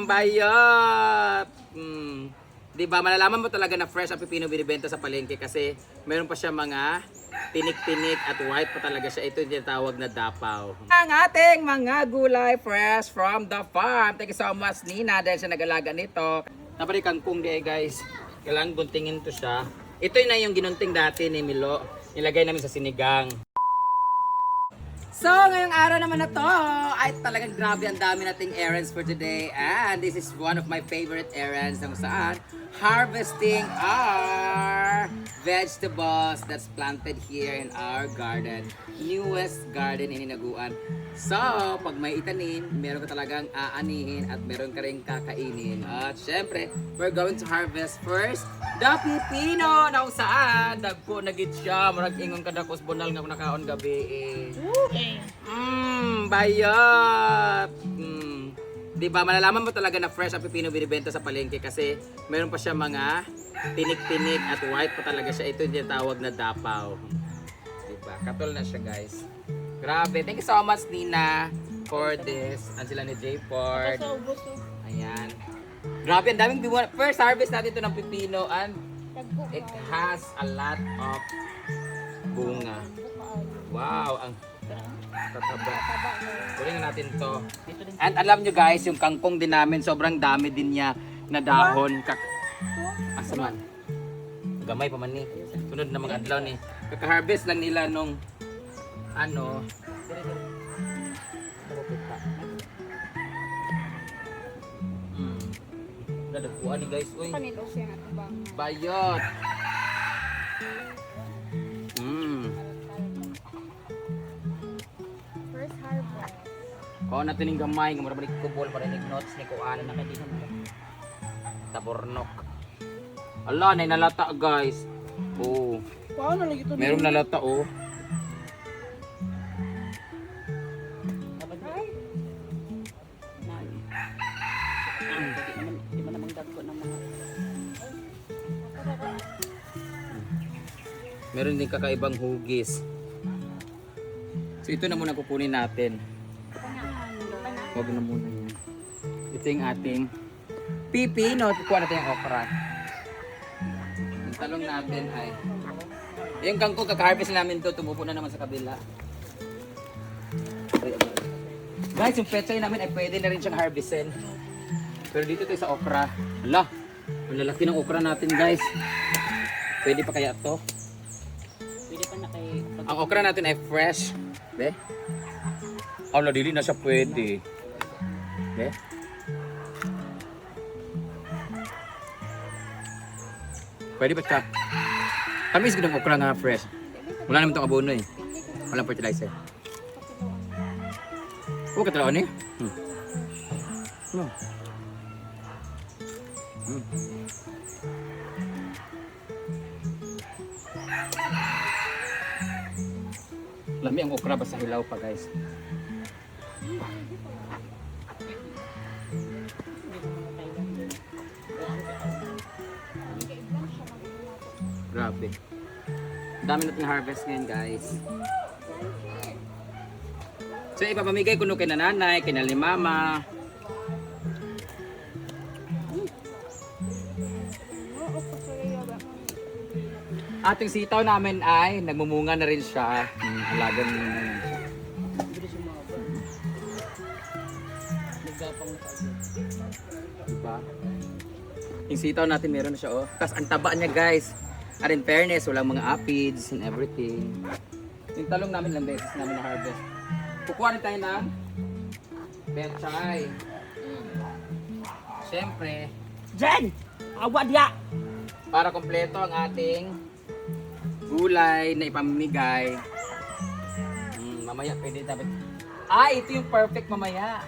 Bayot! Di ba, malalaman mo talaga na fresh ang pipino binibenta sa palengke kasi meron pa siya mga tinik-tinik at white pa talaga siya. Ito yung tinatawag na dapaw. Ang ating mga gulay fresh from the farm. Thank you so much, Nina, dahil siya nag-alaga nito. Napari kangkong di guys. Kailangan guntingin to siya. Ito na yung ginunting dati ni Milo. Nilagay namin sa sinigang. So, ngayong araw naman na to, ay talagang grabe ang dami nating errands for today. And this is one of my favorite errands kung saan harvesting our vegetables that's planted here in our garden. Newest garden in Hinaguan. So, pag may itanim, meron ka talagang aanihin at meron ka rin kakainin. At syempre, we're going to harvest first the pipino na kung saan dagko nagit siya. Murag ingon ka dakos bunal nga nakaon gabi eh. Bayot! Di ba, malalaman mo talaga na fresh ang pipino binibenta sa palengke kasi meron pa siya mga tinik-tinik at white pa talaga siya. Ito yung tinatawag na dapaw. Di ba? Katol na siya guys. Grabe. Thank you so much Nina for this. Ang sila ni J Ford. Ayan. Grabe, ang daming bibuan. First harvest natin ito ng pipino and it has a lot of bunga. Wow, ang tataba. Kunin natin to. And alam nyo guys, yung kangkong din namin, sobrang dami din niya na dahon. Asa man? Gamay pa man ni. Sunod na mga adlaw ni. Kaka-harvest lang nila nung ano. Dadapuan ni guys. Uy. Bayot. First harvest. Kung natin yung gamay, gamay balik kubol para yung notes ni Kuana na kaya tabornok. Ala, na nalata guys. Oh. Wow, nalagi ito. Merong nalata oh. Meron din kakaibang hugis. So ito na muna kukunin natin. Huwag na muna yan. Ito yung ating pipino. Kukuha natin yung okra. Yung talong natin ay yung kangkong kaka-harvest namin to. Tumupo na naman sa kabila. Guys, yung pechay namin ay pwede na rin siyang harvestin. Pero dito tayo sa okra. Hala, ang lalaki ng okra natin guys. Pwede pa kaya to? Pwede pa na kay... Ang okra natin ay fresh. Be? Ala, dili na siya pwede. Be? Pwede ba siya? Tamis ko ng okra nga fresh. Wala naman itong abono eh. Walang fertilizer. Oo, katalaon eh. Lami ang okra basta hilaw pa guys. Grabe. Ang dami nating harvest ngayon guys. So ipapamigay ko no kay nanay, kay ni mama. Ating sitaw namin ay nagmumunga na rin siya. Halagang na rin siya. Diba? Yung sitaw natin meron na siya oh. Tapos ang taba niya guys. At in fairness, walang mga aphids and everything. Yung talong namin lang beses namin na harvest. Kukuha rin tayo ng pechay. Siyempre, Jen! Awad ya! para kompleto ang ating gulay na ipamimigay. Mamaya pwede dapat. Ito yung perfect mamaya.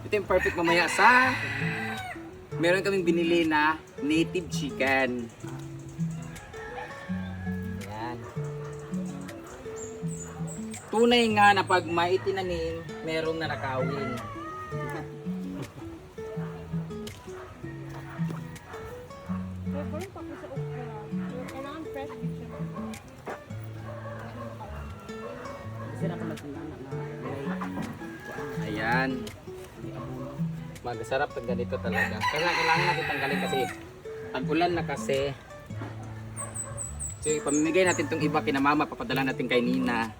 Ito yung perfect mamaya sa meron kaming binili na native chicken. Yan. Tunay nga na pag maitinanim, merong nanakawin. Ayan. Magsarap pag ganito talaga. Kaya kailangan natin tanggalin kasi tag-ulan na kasi. So, pamimigay natin tong iba kina mama, papadala natin kay Nina.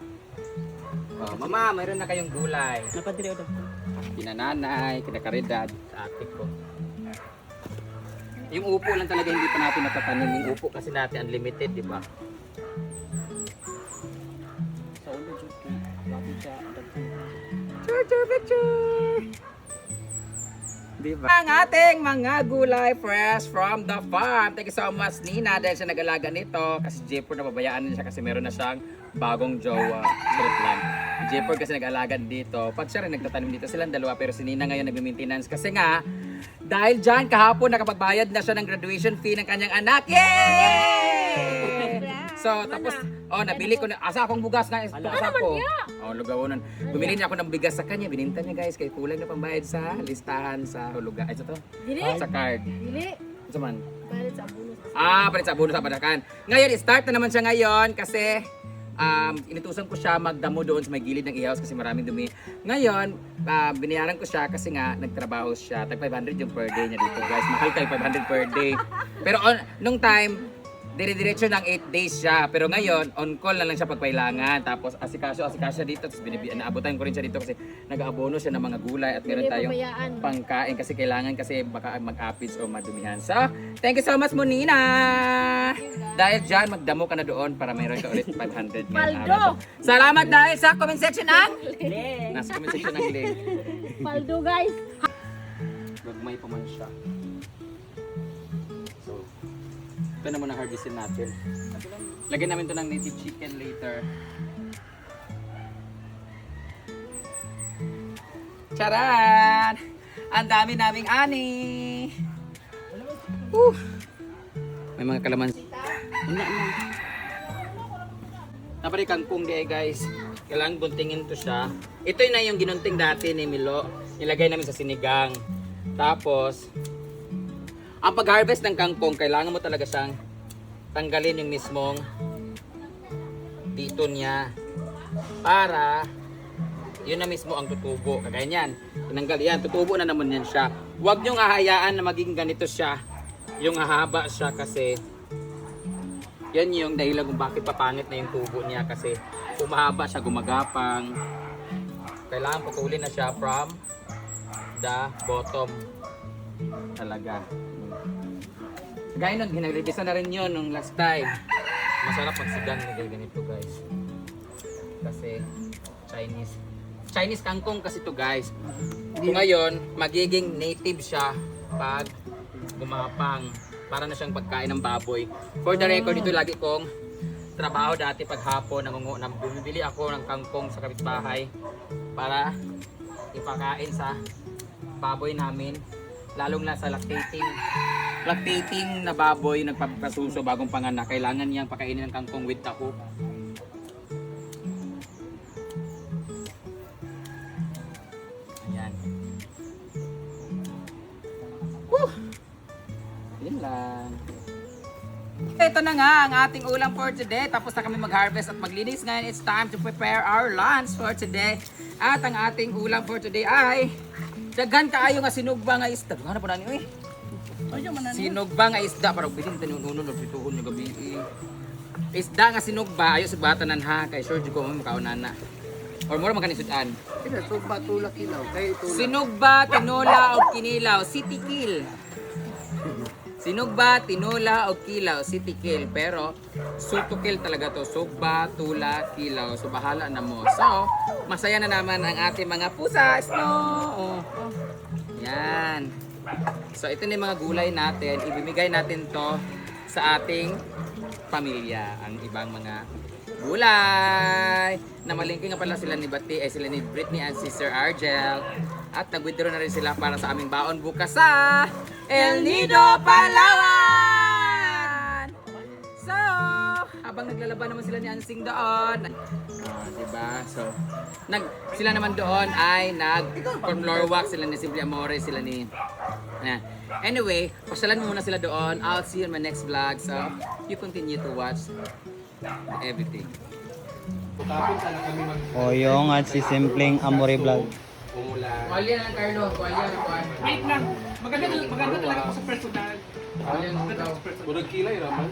Oh, mama, mayroon na kayong gulay. Napadiri o daw. Kina nanay, kina Caridad, ate ko. Yung upo lang talaga hindi pa natin natatanim. Yung upo kasi natin unlimited, di ba? Sa ulo, Juki. Bakit siya? Picture! Diba? Ang ating mga gulay fresh from the farm. Thank you so much, Nina, dahil siya nag-alaga nito. Kasi Jepor, nababayaan niya siya kasi meron na siyang bagong jowa. Sarap lang. Jepor kasi nag-alaga dito. Pag siya rin nagtatanim dito, silang dalawa. Pero si Nina ngayon nag-maintenance. Kasi nga, dahil dyan, kahapon nakapagbayad na siya ng graduation fee ng kanyang anak. Yay! So, tapos, nabili ko na, asa akong bugas na, asa ko. Lugawonan. Bumili niya ako ng bigas sa kanya, bininta niya guys, kay kulang na pambayad sa listahan sa huluga. Ay, sa to? Sa card. Dili. Sa man? Balit sa bonus. Palit sa abono sa padakan. Ngayon, start na naman siya ngayon kasi inutusan ko siya magdamo doon sa may gilid ng ihaws kasi maraming dumi. Ngayon, binayaran ko siya kasi nga nagtrabaho siya. Tag 500 yung per day niya dito guys. Mahal kayo 500 per day. Pero nung time, dire-diretso ng 8 days siya. Pero ngayon, on call na lang siya pag kailangan. Tapos asikaso dito. Tapos naabutan ko rin siya dito kasi nag-aabono siya ng mga gulay at meron Hindi tayong pabayaan. pangkain kasi kailangan kasi baka mag-apis o madumihan. So, thank you so much Monina! Dahil dyan, magdamo ka na doon para mayroon ka ulit 500 ngayong Paldo! araw. Salamat dahil sa comment section ng... Leng. Nasa comment section ng link. Paldo guys. Gagmay pa man siya. So, ito na muna harvestin natin. Lagyan namin ito ng native chicken later. Charan! Ang dami naming ani! May mga kalamansi. Napari kangkong di guys. Kailangan buntingin to siya. Ito na yung ginunting dati ni Milo. Nilagay namin sa sinigang. Tapos, ang pag-harvest ng kangkong, kailangan mo talaga siyang tanggalin yung mismong dito niya. Para, yun na mismo ang tutubo. Kagaya niyan. Tinanggal yan. Tutubo na naman yan siya. Huwag niyong hahayaan na maging ganito siya. Yung hahaba siya kasi yan yung dahilan kung bakit papangit na yung tubo niya kasi umahaba siya, gumagapang. Kailangan putulin na siya from the bottom talaga. Gaya nun, ginagrebisa na rin yun nung last time. Masarap magsigang na ganito guys. Kasi Chinese kangkong kasi to guys. Kung ngayon, magiging native siya pag gumapang. Para na siyang pagkain ng baboy. For the record, ito lagi kong trabaho dati pag hapon. Bumibili ako ng kangkong sa kapitbahay para ipakain sa baboy namin. Lalong na sa lactating na baboy, nagpapasuso bagong panganak. Kailangan niyang pakainin ng kangkong with taho. Ayan. Yun lang. Ito na nga ang ating ulam for today. Tapos na kami mag-harvest at maglinis. Ngayon, it's time to prepare our lunch for today. At ang ating ulam for today ay daghan kaayo nga sinugba nga isda. Ano po na niyo eh? Sinugba nga isda. Parang bilhin tayo nuno pituhon yung gabi. Isda nga sinugba. Ayo sa batanan ha. Kay sure ko mo makaunan na. Or mura magkanisudan. Sinugba, tula, kilaw. Kaya ito Sinugba, tinola, o kinilaw. City kill. Sinugba, tinola, o kilaw. City kill. Pero, sutukil talaga to. Sugba, tula, kilaw. So, bahala na mo. So, masaya na naman ang ating mga pusa. Snow! Yan. So, ito na yung mga gulay natin. Ibibigay natin to sa ating pamilya. Ang ibang mga gulay. Namalingki nga pala sila ni sila ni Britney and Sister Argel. At nag-withdraw na rin sila para sa aming baon bukas sa El Nido, Palawan! So, habang naglalaban naman sila ni Ansing doon. Diba? So, sila naman doon ay from floor walk sila ni Simple Amore, sila ni... Anyway, pasyalan mo muna sila doon. I'll see you in my next vlog. So, you continue to watch everything. O yung at si Simpleng Amore Vlog. Umula. Kualya lang, Carlo. Kualya lang, kuan. Wait lang. Maganda talaga ako sa personal. Kualya lang, ikaw. Murag kilay raman.